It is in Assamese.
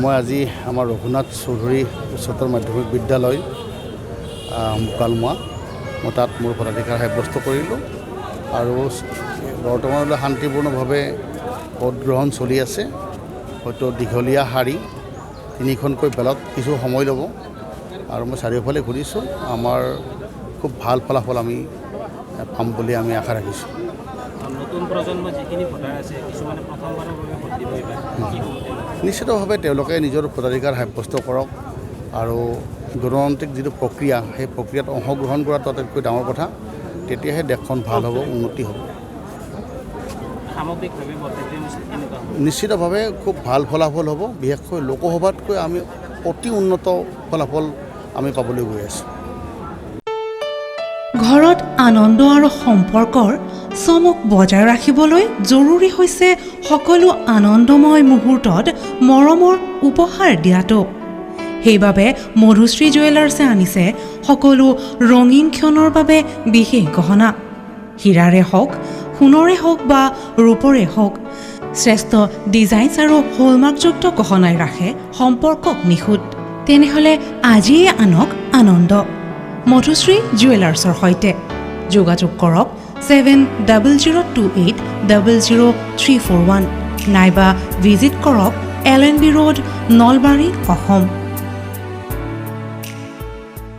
মই আজি আমাৰ ৰঘুনাথ চৌধুৰী উচ্চতৰ মাধ্যমিক বিদ্যালয় মুকালমুৱা মই তাত মোৰ ভোটাধিকাৰ সাব্যস্ত কৰিলোঁ আৰু বৰ্তমানলৈ শান্তিপূৰ্ণভাৱে ভোট গ্ৰহণ চলি আছে। হয়তো দীঘলীয়া শাৰী 3খনকৈ বেলত কিছু সময় ল'ব আৰু মই চাৰিওফালে ঘূৰিছোঁ। আমাৰ খুব ভাল ফলাফল আমি পাম বুলি আমি আশা ৰাখিছোঁ। নতুন প্ৰজন্মৰ যিখিনি ভোটাৰ আছে কিছুমানে প্ৰথমবাৰৰ বাবে ভোট দিব এইবাৰ নিশ্চিতভাৱে তেওঁলোকে নিজৰ ভোটাধিকাৰ সাব্যস্ত কৰক আৰু গণতান্ত্ৰিক যিটো প্ৰক্ৰিয়া সেই প্ৰক্ৰিয়াত অংশগ্ৰহণ কৰাটো আটাইতকৈ ডাঙৰ কথা। তেতিয়াহে দেশখন ভাল হ'ব, উন্নতি হ'ব। নিশ্চিতভাৱে খুব ভাল ফলাফল হ'ব। বিশেষকৈ লোকসভাতকৈ আমি অতি উন্নত ফলাফল আমি পাবলৈ গৈ আছোঁ। ঘৰত আনন্দ আৰু সম্পৰ্কৰ চমক বজাই ৰাখিবলৈ জৰুৰী হৈছে সকলো আনন্দময় মুহূৰ্তত মৰমৰ উপহাৰ দিয়াটো। সেইবাবে মধুশ্ৰী জুৱেলাৰ্ছে আনিছে সকলো ৰঙীন ক্ষণৰ বাবে বিশেষ গহনা। হীৰাৰে হওক, সোণৰে হওক বা ৰূপৰে হওক, শ্ৰেষ্ঠ ডিজাইনছ আৰু হলমাৰ্কযুক্ত গহনাই ৰাখে সম্পৰ্কক নিখুঁত। তেনেহ'লে আজিয়ে আনক আনন্দ মধুশ্ৰী জুৱেলাৰ্ছৰ সৈতে। যোগাযোগ কৰক 7002800341 নাইবা ভিজিট কৰক LNB ৰোড, নলবাৰী, অসম।